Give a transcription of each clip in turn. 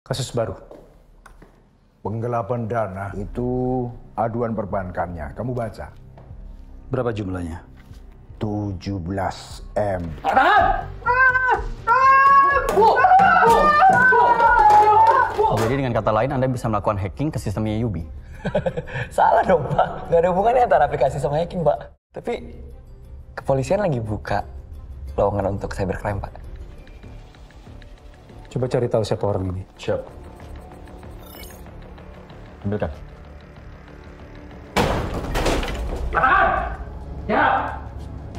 Kasus baru. Penggelapan dana itu aduan perbankannya. Kamu baca. Berapa jumlahnya? 17 M. Jadi dengan kata lain Anda bisa melakukan hacking ke sistemnya Yubi? Salah dong Pak, nggak ada hubungannya antara aplikasi sama hacking Pak. Tapi kepolisian lagi buka lowongan untuk cybercrime Pak. Coba cari tahu siapa orang ini. Siap. Ambilkan. Ya,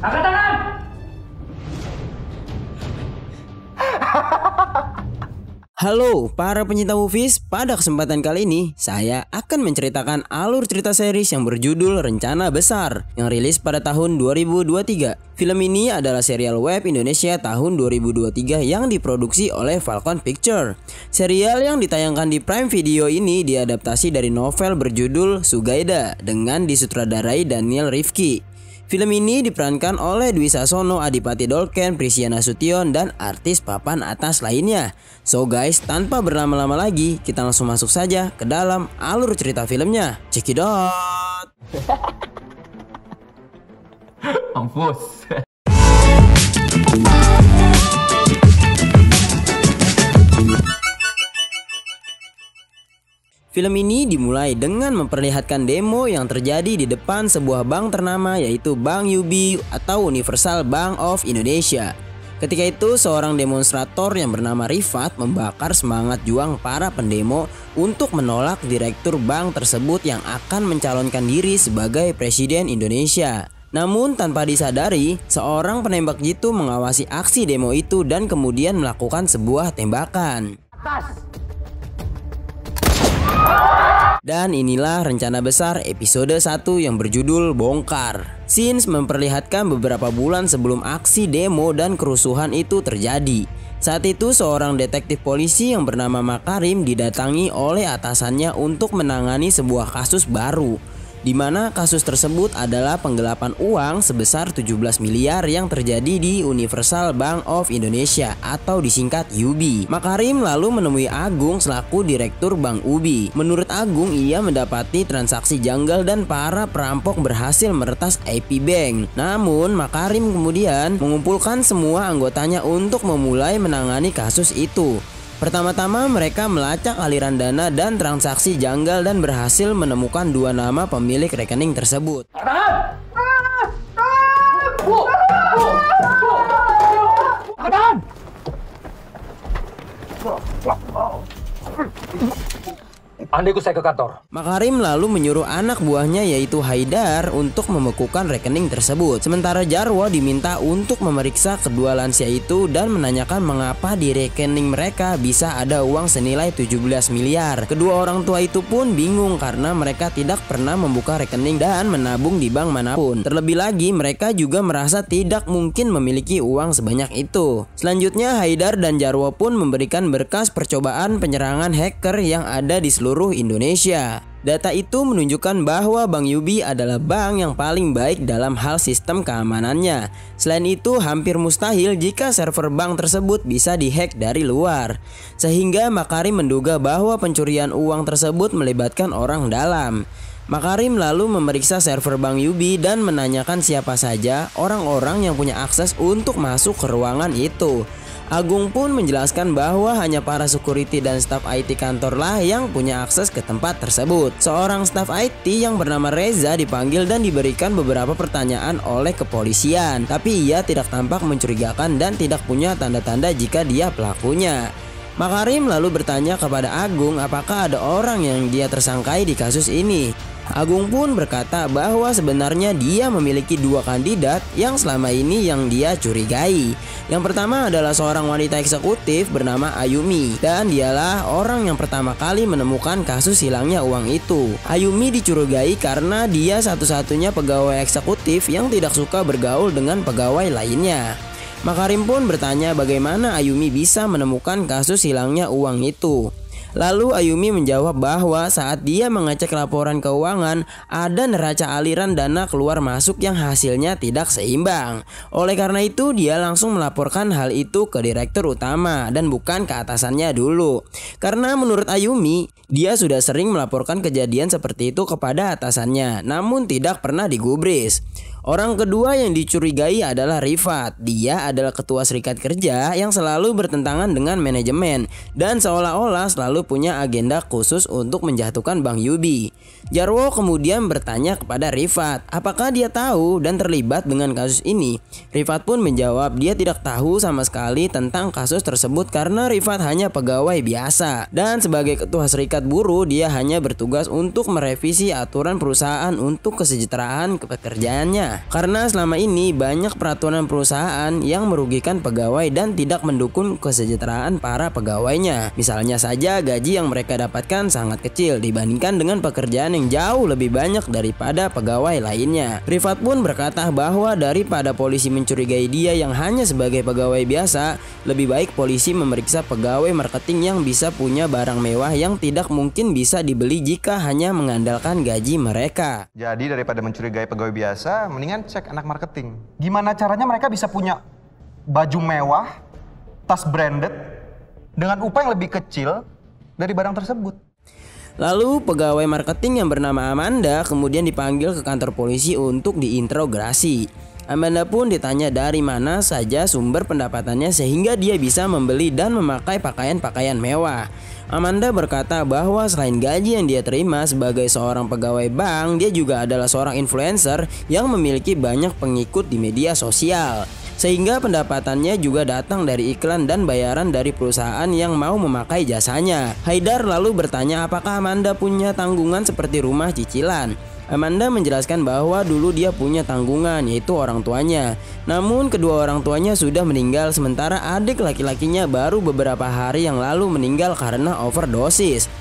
angkat tangan. Halo para pencinta movies, pada kesempatan kali ini saya akan menceritakan alur cerita series yang berjudul Rencana Besar yang rilis pada tahun 2023. Film ini adalah serial web Indonesia tahun 2023 yang diproduksi oleh Falcon Picture. Serial yang ditayangkan di Prime Video ini diadaptasi dari novel berjudul Sugaida dengan disutradarai Daniel Rifki. Film ini diperankan oleh Dwi Sasono, Adipati Dolken, Prisia Nasution, dan artis papan atas lainnya. So guys, tanpa berlama-lama lagi, kita langsung masuk saja ke dalam alur cerita filmnya. Check it out! Mampus. Film ini dimulai dengan memperlihatkan demo yang terjadi di depan sebuah bank ternama yaitu Bank UB atau Universal Bank of Indonesia. Ketika itu seorang demonstrator yang bernama Rifat membakar semangat juang para pendemo untuk menolak direktur bank tersebut yang akan mencalonkan diri sebagai presiden Indonesia. Namun tanpa disadari, seorang penembak jitu mengawasi aksi demo itu dan kemudian melakukan sebuah tembakan. Dan inilah rencana besar episode 1 yang berjudul Bongkar. Scenes memperlihatkan beberapa bulan sebelum aksi demo dan kerusuhan itu terjadi. Saat itu seorang detektif polisi yang bernama Makarim didatangi oleh atasannya untuk menangani sebuah kasus baru, di mana kasus tersebut adalah penggelapan uang sebesar 17 miliar yang terjadi di Universal Bank of Indonesia atau disingkat UB. Makarim lalu menemui Agung selaku direktur Bank UB. Menurut Agung, ia mendapati transaksi janggal dan para perampok berhasil meretas IP Bank. Namun Makarim kemudian mengumpulkan semua anggotanya untuk memulai menangani kasus itu. Pertama-tama mereka melacak aliran dana dan transaksi janggal dan berhasil menemukan 2 nama pemilik rekening tersebut. Anda ikut saya ke kantor. Makarim lalu menyuruh anak buahnya yaitu Haidar untuk membekukan rekening tersebut. Sementara Jarwo diminta untuk memeriksa kedua lansia itu dan menanyakan mengapa di rekening mereka bisa ada uang senilai 17 miliar. Kedua orang tua itu pun bingung karena mereka tidak pernah membuka rekening dan menabung di bank manapun. Terlebih lagi mereka juga merasa tidak mungkin memiliki uang sebanyak itu. Selanjutnya Haidar dan Jarwo pun memberikan berkas percobaan penyerangan hacker yang ada di seluruh Indonesia. Data itu menunjukkan bahwa Bank UB adalah bank yang paling baik dalam hal sistem keamanannya. Selain itu hampir mustahil jika server bank tersebut bisa dihack dari luar. Sehingga Makarim menduga bahwa pencurian uang tersebut melibatkan orang dalam. Makarim lalu memeriksa server Bank UB dan menanyakan siapa saja orang-orang yang punya akses untuk masuk ke ruangan itu. Agung pun menjelaskan bahwa hanya para security dan staf IT kantorlah yang punya akses ke tempat tersebut. Seorang staf IT yang bernama Reza dipanggil dan diberikan beberapa pertanyaan oleh kepolisian, tapi ia tidak tampak mencurigakan dan tidak punya tanda-tanda jika dia pelakunya. Makarim lalu bertanya kepada Agung apakah ada orang yang dia tersangkai di kasus ini. Agung pun berkata bahwa sebenarnya dia memiliki 2 kandidat yang selama ini yang dia curigai. Yang pertama adalah seorang wanita eksekutif bernama Ayumi, dan dialah orang yang pertama kali menemukan kasus hilangnya uang itu. Ayumi dicurigai karena dia satu-satunya pegawai eksekutif yang tidak suka bergaul dengan pegawai lainnya. Makarim pun bertanya bagaimana Ayumi bisa menemukan kasus hilangnya uang itu. Lalu Ayumi menjawab bahwa saat dia mengecek laporan keuangan, ada neraca aliran dana keluar masuk yang hasilnya tidak seimbang. Oleh karena itu dia langsung melaporkan hal itu ke direktur utama dan bukan ke atasannya dulu. Karena menurut Ayumi, dia sudah sering melaporkan kejadian seperti itu kepada atasannya, namun tidak pernah digubris. Orang kedua yang dicurigai adalah Rifat. Dia adalah ketua serikat kerja yang selalu bertentangan dengan manajemen dan seolah-olah selalu punya agenda khusus untuk menjatuhkan Bang Yubi. Jarwo kemudian bertanya kepada Rifat apakah dia tahu dan terlibat dengan kasus ini. Rifat pun menjawab dia tidak tahu sama sekali tentang kasus tersebut karena Rifat hanya pegawai biasa dan sebagai ketua serikat buruh dia hanya bertugas untuk merevisi aturan perusahaan untuk kesejahteraan pekerjaannya. Karena selama ini banyak peraturan perusahaan yang merugikan pegawai dan tidak mendukung kesejahteraan para pegawainya. Misalnya saja gaji yang mereka dapatkan sangat kecil dibandingkan dengan pekerjaan yang jauh lebih banyak daripada pegawai lainnya. Rifat pun berkata bahwa daripada polisi mencurigai dia yang hanya sebagai pegawai biasa, lebih baik polisi memeriksa pegawai marketing yang bisa punya barang mewah yang tidak mungkin bisa dibeli jika hanya mengandalkan gaji mereka. Jadi daripada mencurigai pegawai biasa, mendingan cek anak marketing. Gimana caranya mereka bisa punya baju mewah, tas branded, dengan upah yang lebih kecil dari barang tersebut. Lalu pegawai marketing yang bernama Amanda kemudian dipanggil ke kantor polisi untuk diinterogasi. Amanda pun ditanya dari mana saja sumber pendapatannya sehingga dia bisa membeli dan memakai pakaian-pakaian mewah. Amanda berkata bahwa selain gaji yang dia terima sebagai seorang pegawai bank, dia juga adalah seorang influencer yang memiliki banyak pengikut di media sosial. Sehingga pendapatannya juga datang dari iklan dan bayaran dari perusahaan yang mau memakai jasanya. Haidar lalu bertanya apakah Amanda punya tanggungan seperti rumah cicilan. Amanda menjelaskan bahwa dulu dia punya tanggungan, yaitu orang tuanya. Namun kedua orang tuanya sudah meninggal sementara adik laki-lakinya baru beberapa hari yang lalu meninggal karena overdosis.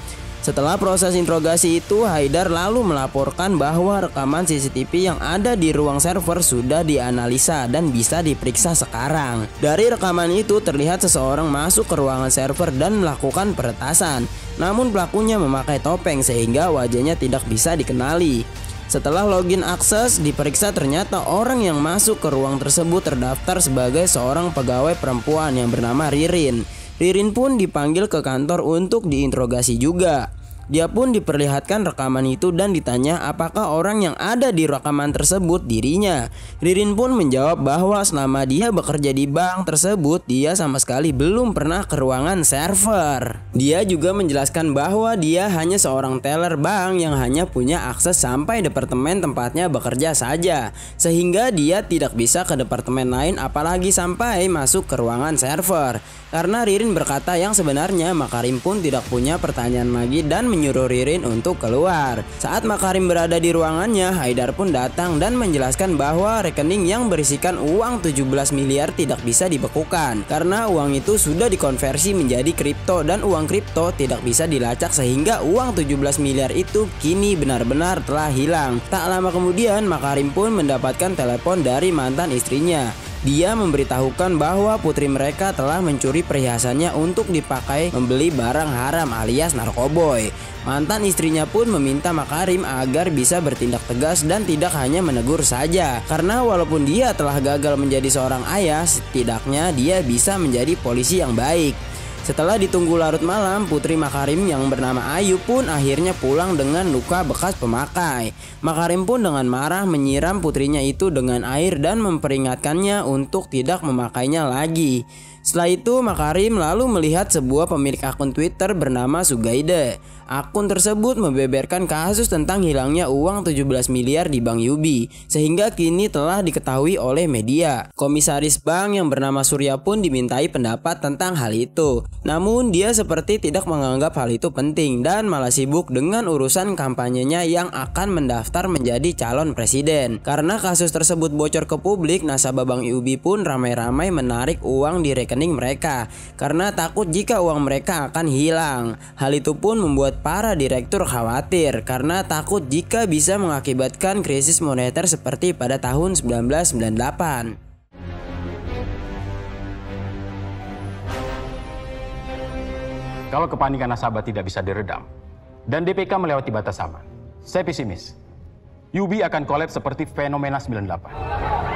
Setelah proses interogasi itu, Haidar lalu melaporkan bahwa rekaman CCTV yang ada di ruang server sudah dianalisa dan bisa diperiksa sekarang. Dari rekaman itu terlihat seseorang masuk ke ruangan server dan melakukan peretasan. Namun pelakunya memakai topeng sehingga wajahnya tidak bisa dikenali. Setelah login akses diperiksa ternyata orang yang masuk ke ruang tersebut terdaftar sebagai seorang pegawai perempuan yang bernama Ririn. Ririn pun dipanggil ke kantor untuk diinterogasi juga. Dia pun diperlihatkan rekaman itu dan ditanya apakah orang yang ada di rekaman tersebut dirinya. Ririn pun menjawab bahwa selama dia bekerja di bank tersebut dia sama sekali belum pernah ke ruangan server. Dia juga menjelaskan bahwa dia hanya seorang teller bank yang hanya punya akses sampai departemen tempatnya bekerja saja, sehingga dia tidak bisa ke departemen lain apalagi sampai masuk ke ruangan server. Karena Ririn berkata yang sebenarnya Makarim pun tidak punya pertanyaan lagi dan menyuruh Ririn untuk keluar. Saat Makarim berada di ruangannya, Haidar pun datang dan menjelaskan bahwa rekening yang berisikan uang 17 miliar tidak bisa dibekukan karena uang itu sudah dikonversi menjadi kripto dan uang kripto tidak bisa dilacak sehingga uang 17 miliar itu kini benar-benar telah hilang. Tak lama kemudian Makarim pun mendapatkan telepon dari mantan istrinya. Dia memberitahukan bahwa putri mereka telah mencuri perhiasannya untuk dipakai membeli barang haram alias narkoboy. Mantan istrinya pun meminta Makarim agar bisa bertindak tegas dan tidak hanya menegur saja. Karena walaupun dia telah gagal menjadi seorang ayah, setidaknya dia bisa menjadi polisi yang baik. Setelah ditunggu larut malam, putri Makarim yang bernama Ayu pun akhirnya pulang dengan luka bekas pemakai. Makarim pun dengan marah menyiram putrinya itu dengan air dan memperingatkannya untuk tidak memakainya lagi. Setelah itu Makarim lalu melihat sebuah pemilik akun Twitter bernama Sugaide. Akun tersebut membeberkan kasus tentang hilangnya uang 17 miliar di Bank Yubi, sehingga kini telah diketahui oleh media. Komisaris bank yang bernama Surya pun dimintai pendapat tentang hal itu. Namun dia seperti tidak menganggap hal itu penting dan malah sibuk dengan urusan kampanyenya yang akan mendaftar menjadi calon presiden. Karena kasus tersebut bocor ke publik, nasabah Bank Yubi pun ramai-ramai menarik uang di rekening mereka karena takut jika uang mereka akan hilang. Hal itu pun membuat para direktur khawatir karena takut jika bisa mengakibatkan krisis moneter seperti pada tahun 1998. kalau kepanikan nasabah tidak bisa diredam dan DPK melewati batas aman, saya pesimis. UB akan kolaps seperti fenomena 98.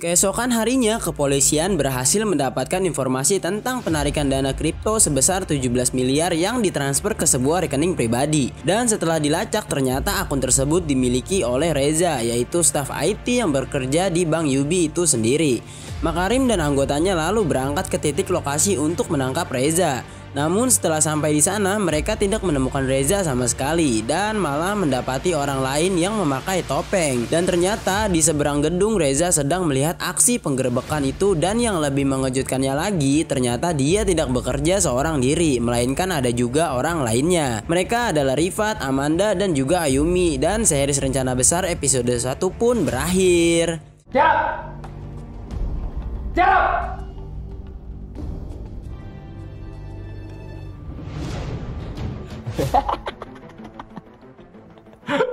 Keesokan harinya, kepolisian berhasil mendapatkan informasi tentang penarikan dana kripto sebesar 17 miliar yang ditransfer ke sebuah rekening pribadi. Dan setelah dilacak, ternyata akun tersebut dimiliki oleh Reza, yaitu staf IT yang bekerja di Bank UB itu sendiri. Makarim dan anggotanya lalu berangkat ke titik lokasi untuk menangkap Reza. Namun setelah sampai di sana, mereka tidak menemukan Reza sama sekali dan malah mendapati orang lain yang memakai topeng. Dan ternyata di seberang gedung Reza sedang melihat aksi penggerebekan itu, dan yang lebih mengejutkannya lagi, ternyata dia tidak bekerja seorang diri, melainkan ada juga orang lainnya. Mereka adalah Rifat, Amanda, dan juga Ayumi. Dan series Rencana Besar episode 1 pun berakhir. Siap! Siap!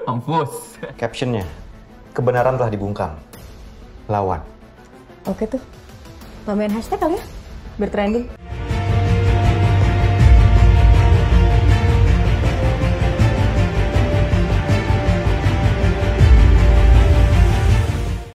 Mampus. Captionnya, kebenaran telah dibungkam. Lawan. Oke tuh, tambahin hashtag kali ya, biar trending.